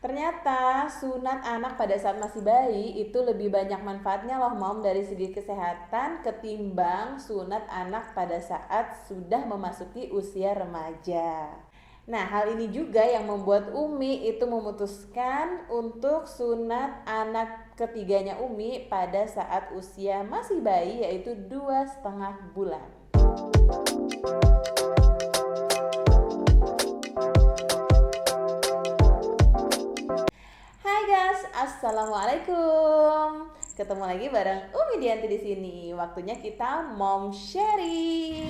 Ternyata sunat anak pada saat masih bayi itu lebih banyak manfaatnya loh Mom dari segi kesehatan ketimbang sunat anak pada saat sudah memasuki usia remaja. Nah, hal ini juga yang membuat Umi itu memutuskan untuk sunat anak ketiganya Umi pada saat usia masih bayi, yaitu 2,5 bulan. Hai guys, assalamualaikum. Ketemu lagi bareng Umi Dianti di sini. Waktunya kita mom sharing.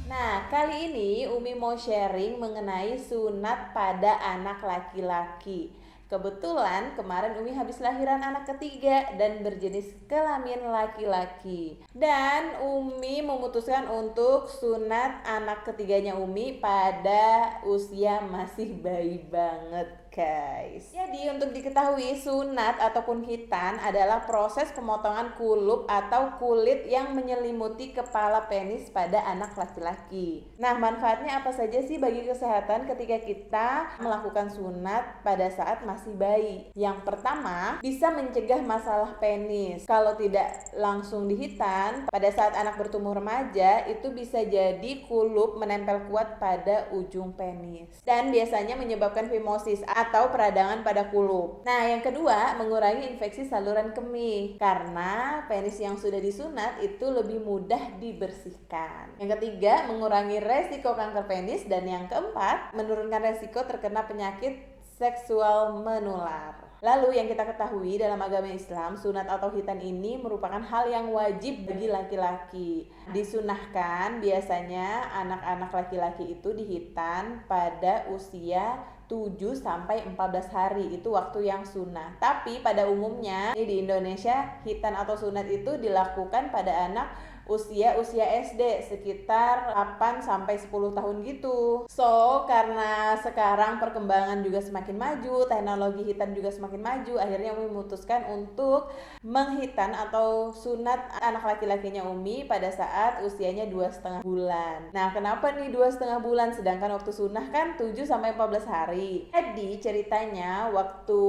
Nah, kali ini Umi mau sharing mengenai sunat pada anak laki-laki. Kebetulan kemarin Umi habis lahiran anak ketiga dan berjenis kelamin laki-laki. Dan Umi memutuskan untuk sunat anak ketiganya Umi pada usia masih bayi banget, guys. Jadi untuk diketahui, sunat ataupun khitan adalah proses pemotongan kulup atau kulit yang menyelimuti kepala penis pada anak laki-laki. Nah, manfaatnya apa saja sih bagi kesehatan ketika kita melakukan sunat pada saat masih bayi? Yang pertama, bisa mencegah masalah penis. Kalau tidak langsung dihitan, pada saat anak bertumbuh remaja, itu bisa jadi kulup menempel kuat pada ujung penis. Dan biasanya menyebabkan fimosis atau peradangan pada kulup. Nah, yang kedua, mengurangi infeksi saluran kemih. Karena penis yang sudah disunat itu lebih mudah dibersihkan. Yang ketiga, mengurangi resiko kanker penis. Dan yang keempat, menurunkan resiko terkena penyakit seksual menular. Lalu yang kita ketahui dalam agama Islam, sunat atau khitan ini merupakan hal yang wajib bagi laki-laki. Disunahkan biasanya anak-anak laki-laki itu dihitan pada usia 7-14 hari, itu waktu yang sunnah. Tapi pada umumnya di Indonesia khitan atau sunat itu dilakukan pada anak usia SD sekitar 8-10 tahun gitu. So, karena sekarang perkembangan juga semakin maju, teknologi khitan juga semakin maju, akhirnya Umi memutuskan untuk menghitan atau sunat anak laki-lakinya Umi pada saat usianya 2,5 bulan. Nah, kenapa nih 2,5 bulan sedangkan waktu sunnah kan 7-14 hari? Jadi ceritanya waktu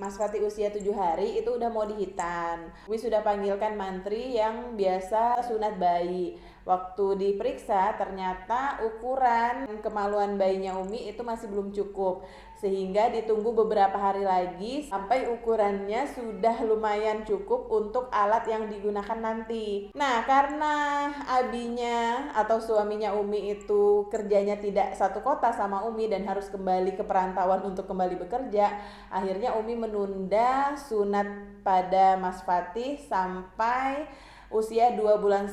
Mas Fatih usia 7 hari itu udah mau dihitan. Umi sudah panggilkan mantri yang biasa sunat bayi. Waktu diperiksa ternyata ukuran kemaluan bayinya Umi itu masih belum cukup, sehingga ditunggu beberapa hari lagi sampai ukurannya sudah lumayan cukup untuk alat yang digunakan nanti. Nah, karena abinya atau suaminya Umi itu kerjanya tidak satu kota sama Umi dan harus kembali ke perantauan untuk kembali bekerja, akhirnya Umi menunda sunat pada Mas Fatih sampai usia 2,5 bulan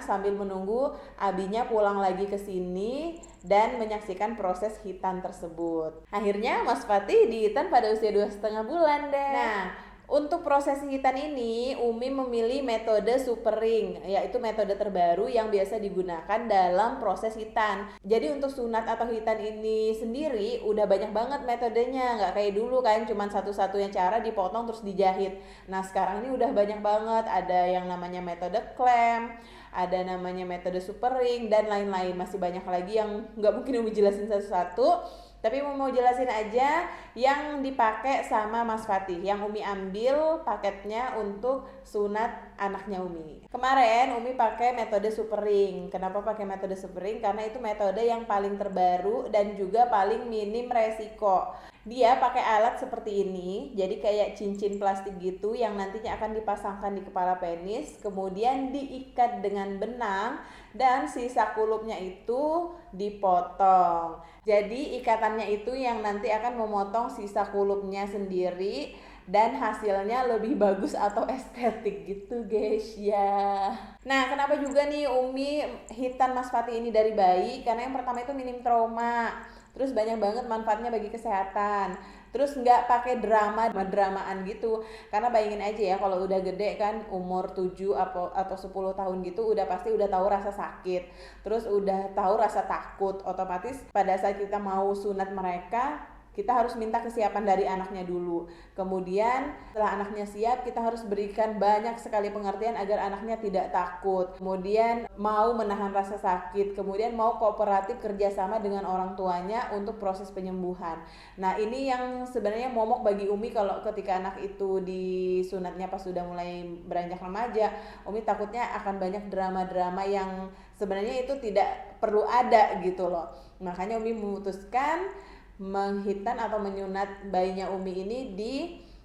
sambil menunggu abinya pulang lagi ke sini dan menyaksikan proses khitan tersebut. Akhirnya Mas Fatih dihitan pada usia 2,5 bulan deh. Nah, untuk proses khitan ini Umi memilih metode super ring, yaitu metode terbaru yang biasa digunakan dalam proses khitan. Jadi untuk sunat atau khitan ini sendiri udah banyak banget metodenya, nggak kayak dulu kan cuman satu-satunya cara dipotong terus dijahit. Nah, sekarang ini udah banyak banget, ada yang namanya metode clamp, ada namanya metode super ring, dan lain-lain. Masih banyak lagi yang nggak mungkin Umi jelasin satu-satu, tapi mau jelasin aja yang dipakai sama Mas Fatih, yang Umi ambil paketnya untuk sunat anaknya Umi. Kemarin Umi pakai metode super ring. Kenapa pakai metode super ring? Karena itu metode yang paling terbaru dan juga paling minim resiko. Dia pakai alat seperti ini, jadi kayak cincin plastik gitu yang nantinya akan dipasangkan di kepala penis, kemudian diikat dengan benang dan sisa kulupnya itu dipotong. Jadi ikatannya itu yang nanti akan memotong sisa kulupnya sendiri dan hasilnya lebih bagus atau estetik gitu guys ya. Nah, kenapa juga nih Umi hitan Mas Fatih ini dari bayi? Karena yang pertama itu minim trauma. Terus banyak banget manfaatnya bagi kesehatan. Terus nggak pakai dramaan gitu. Karena bayangin aja ya, kalau udah gede kan umur 7 atau 10 tahun gitu udah pasti udah tahu rasa sakit. Terus udah tahu rasa takut. Otomatis pada saat kita mau sunat mereka kita harus minta kesiapan dari anaknya dulu. Kemudian setelah anaknya siap, kita harus berikan banyak sekali pengertian agar anaknya tidak takut. Kemudian mau menahan rasa sakit, kemudian mau kooperatif kerjasama dengan orang tuanya untuk proses penyembuhan. Nah, ini yang sebenarnya momok bagi Umi kalau ketika anak itu disunatnya pas sudah mulai beranjak remaja. Umi takutnya akan banyak drama-drama yang sebenarnya itu tidak perlu ada gitu loh. Makanya Umi memutuskan menghitan atau menyunat bayinya Umi ini di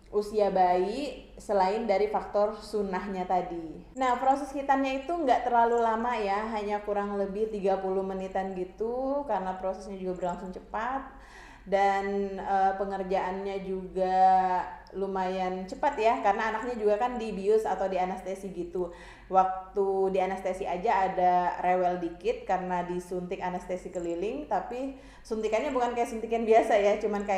usia bayi selain dari faktor sunnahnya tadi. Nah, proses hitannya itu nggak terlalu lama ya, hanya kurang lebih 30 menitan gitu karena prosesnya juga berlangsung cepat dan pengerjaannya juga lumayan cepat ya karena anaknya juga kan dibius atau di anestesi gitu. Waktu di anestesi aja ada rewel dikit karena disuntik anestesi keliling, tapi suntikannya bukan kayak suntikan biasa ya, cuman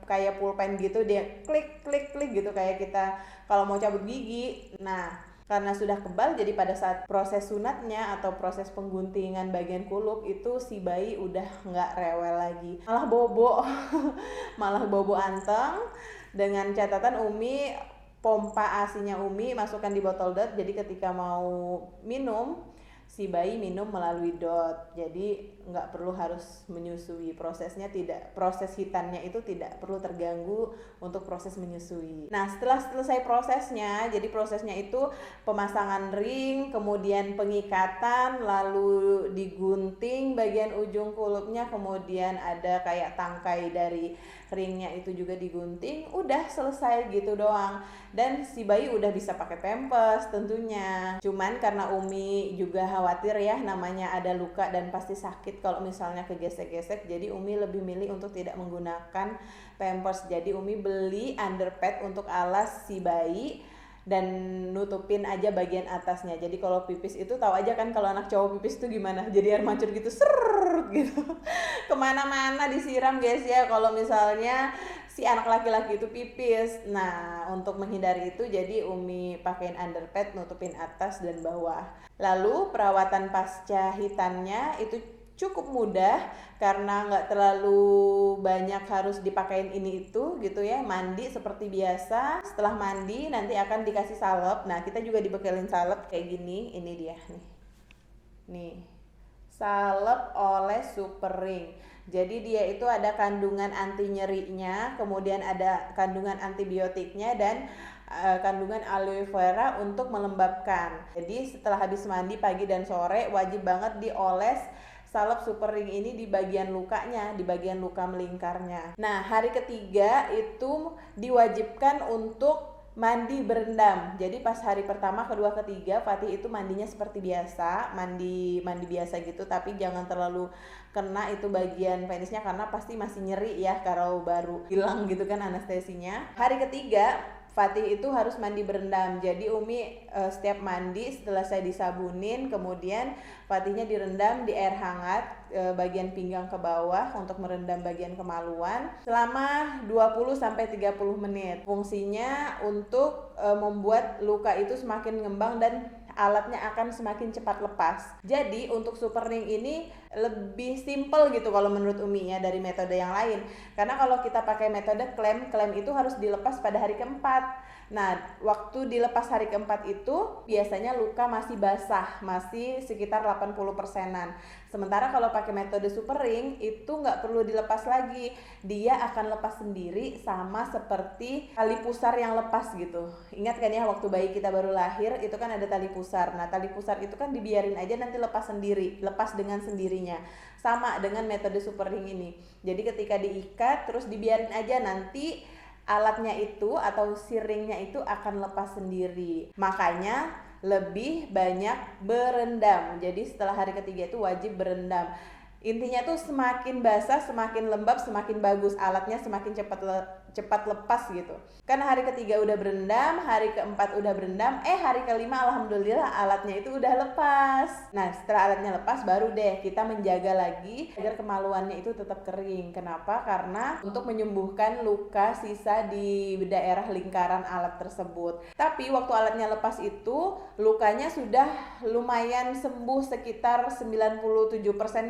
kayak pulpen gitu, dia klik klik klik gitu kayak kita kalau mau cabut gigi. Nah, karena sudah kebal jadi pada saat proses sunatnya atau proses pengguntingan bagian kulup itu si bayi udah nggak rewel lagi, malah bobo malah bobo anteng. Dengan catatan Umi pompa ASI-nya Umi masukkan di botol dot, jadi ketika mau minum si bayi minum melalui dot, jadi nggak perlu harus menyusui. Proses hitannya itu tidak perlu terganggu untuk proses menyusui. Nah, setelah selesai prosesnya, jadi prosesnya itu pemasangan ring, kemudian pengikatan, lalu digunting bagian ujung kulupnya, kemudian ada kayak tangkai dari ringnya itu juga digunting, udah selesai gitu doang. Dan si bayi udah bisa pakai pampers tentunya. Cuman karena Umi juga khawatir ya, namanya ada luka dan pasti sakit kalau misalnya kegesek-gesek, jadi Umi lebih milih untuk tidak menggunakan pampers. Jadi Umi beli underpad untuk alas si bayi dan nutupin aja bagian atasnya. Jadi kalau pipis itu tahu aja kan kalau anak cowok pipis itu gimana, jadi air mancur gitu, gitu kemana-mana disiram guys ya kalau misalnya si anak laki-laki itu pipis. Nah, untuk menghindari itu jadi Umi pakein underpad nutupin atas dan bawah. Lalu perawatan pasca hitannya itu cukup mudah karena nggak terlalu banyak harus dipakein ini itu gitu ya. Mandi seperti biasa, setelah mandi nanti akan dikasih salep. Nah, kita juga dibekelin salep kayak gini, ini dia nih salep oleh Super Ring. Jadi dia itu ada kandungan anti nyerinya, kemudian ada kandungan antibiotiknya dan kandungan aloe vera untuk melembabkan. Jadi setelah habis mandi pagi dan sore wajib banget dioles salep Super Ring ini di bagian lukanya, di bagian luka melingkarnya. Nah, hari ketiga itu diwajibkan untuk mandi berendam. Jadi pas hari pertama, kedua, ketiga Fatih itu mandinya seperti biasa, mandi biasa gitu, tapi jangan terlalu kena itu bagian penisnya karena pasti masih nyeri ya kalau baru hilang gitu kan anestesinya. Hari ketiga Fatih itu harus mandi berendam. Jadi Umi setiap mandi setelah saya disabunin, kemudian Fatihnya direndam di air hangat bagian pinggang ke bawah untuk merendam bagian kemaluan selama 20-30 menit. Fungsinya untuk membuat luka itu semakin ngembang dan alatnya akan semakin cepat lepas. Jadi untuk Super Ring ini lebih simple gitu kalau menurut Umi ya dari metode yang lain. Karena kalau kita pakai metode klem itu harus dilepas pada hari keempat. Nah, waktu dilepas hari keempat itu biasanya luka masih basah, masih sekitar 80%-an. Sementara kalau pakai metode Super Ring itu nggak perlu dilepas lagi, dia akan lepas sendiri sama seperti tali pusar yang lepas gitu. Ingat kan ya waktu bayi kita baru lahir itu kan ada tali pusar. Nah, tali pusar itu kan dibiarin aja nanti lepas sendiri, lepas dengan sendirinya. Sama dengan metode Super Ring ini. Jadi ketika diikat terus dibiarin aja, nanti alatnya itu atau siringnya itu akan lepas sendiri. Makanya lebih banyak berendam. Jadi setelah hari ketiga itu wajib berendam. Intinya tuh semakin basah, semakin lembab, semakin bagus. Alatnya semakin cepat lepas gitu. Kan hari ketiga udah berendam, hari keempat udah berendam, hari kelima alhamdulillah alatnya itu udah lepas. Nah setelah alatnya lepas baru deh kita menjaga lagi agar kemaluannya itu tetap kering. Kenapa? Karena untuk menyembuhkan luka sisa di daerah lingkaran alat tersebut. Tapi waktu alatnya lepas itu lukanya sudah lumayan sembuh sekitar 97%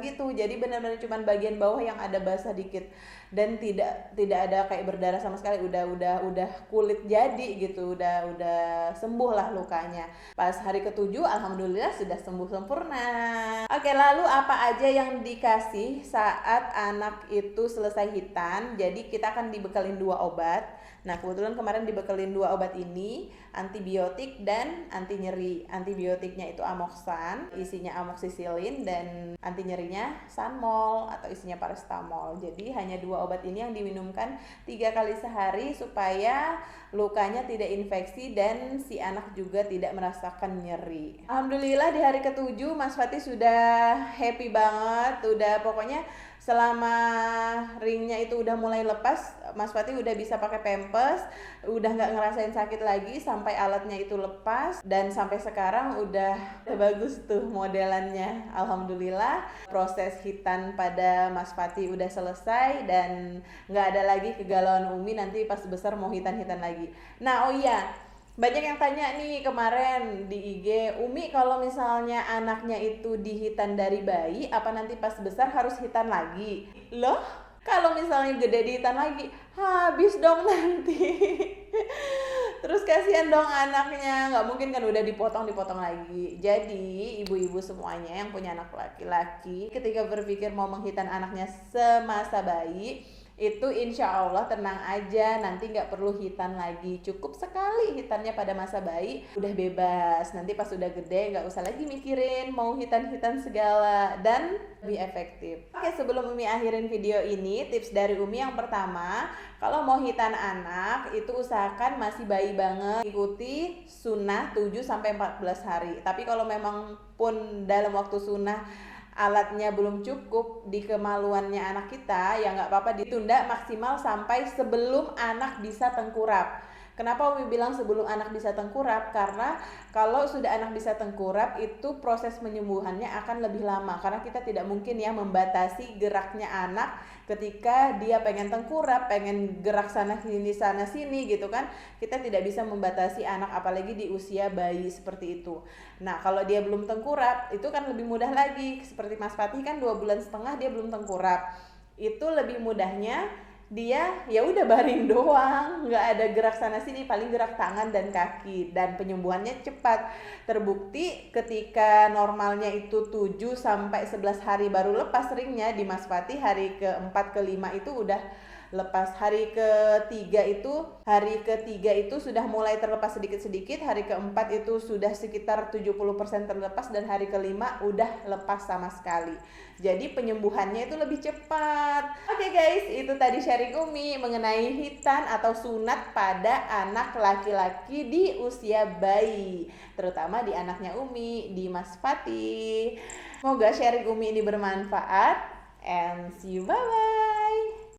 gitu. Jadi benar-benar cuma bagian bawah yang ada basah dikit dan tidak ada kayak berdarah sama sekali. Udah kulit jadi gitu, udah sembuh lah lukanya. Pas hari ke-7 alhamdulillah sudah sembuh sempurna. Oke, lalu apa aja yang dikasih saat anak itu selesai hitan? Jadi kita akan dibekalin 2 obat. Nah kebetulan kemarin dibekelin 2 obat ini, antibiotik dan anti nyeri. Antibiotiknya itu Amoxan, isinya amoxicillin, dan anti nyerinya Sanmol atau isinya paracetamol. Jadi hanya 2 obat ini yang diminumkan 3 kali sehari supaya lukanya tidak infeksi dan si anak juga tidak merasakan nyeri. Alhamdulillah di hari ke-7 Mas Fatih sudah happy banget, udah pokoknya selama ringnya itu udah mulai lepas, Mas Fatih udah bisa pakai pampers, udah nggak ngerasain sakit lagi sampai alatnya itu lepas, dan sampai sekarang udah bagus tuh modelannya. Alhamdulillah proses hitan pada Mas Fatih udah selesai dan nggak ada lagi kegalauan Umi nanti pas besar mau hitan-hitan lagi. Nah oh iya, banyak yang tanya nih kemarin di IG, Umi kalau misalnya anaknya itu dihitan dari bayi, apa nanti pas besar harus hitan lagi? Loh, kalau misalnya gede dihitan lagi, habis dong nanti. Terus kasihan dong anaknya, nggak mungkin kan udah dipotong lagi. Jadi ibu-ibu semuanya yang punya anak laki-laki, ketika berpikir mau menghitan anaknya semasa bayi, itu insya Allah tenang aja, nanti nggak perlu hitan lagi, cukup sekali hitannya pada masa bayi, udah bebas. Nanti pas udah gede nggak usah lagi mikirin mau hitan-hitan segala, dan lebih efektif. Oke, sebelum Umi akhirin video ini, tips dari Umi yang pertama, kalau mau hitan anak itu usahakan masih bayi banget, ikuti sunnah 7-14 hari. Tapi kalau memang pun dalam waktu sunnah alatnya belum cukup di kemaluannya anak kita, ya nggak apa-apa ditunda maksimal sampai sebelum anak bisa tengkurap. Kenapa Umi bilang sebelum anak bisa tengkurap? Karena kalau sudah anak bisa tengkurap itu proses penyembuhannya akan lebih lama, karena kita tidak mungkin ya membatasi geraknya anak ketika dia pengen tengkurap, pengen gerak sana sini gitu kan. Kita tidak bisa membatasi anak apalagi di usia bayi seperti itu. Nah kalau dia belum tengkurap itu kan lebih mudah lagi, seperti Mas Fatih kan 2,5 bulan dia belum tengkurap. Itu lebih mudahnya dia ya udah baring doang, nggak ada gerak sana sini, paling gerak tangan dan kaki, dan penyembuhannya cepat. Terbukti ketika normalnya itu 7-11 hari baru lepas ringnya, di Mas Fatih hari ke-4 ke-5 itu udah lepas. Hari ketiga itu sudah mulai terlepas sedikit-sedikit, hari keempat itu sudah sekitar 70% terlepas, dan hari kelima udah lepas sama sekali. Jadi penyembuhannya itu lebih cepat. Oke guys, itu tadi sharing Umi mengenai hitan atau sunat pada anak laki-laki di usia bayi, terutama di anaknya Umi, di Mas Fatih. Semoga sharing Umi ini bermanfaat, and see you, bye bye.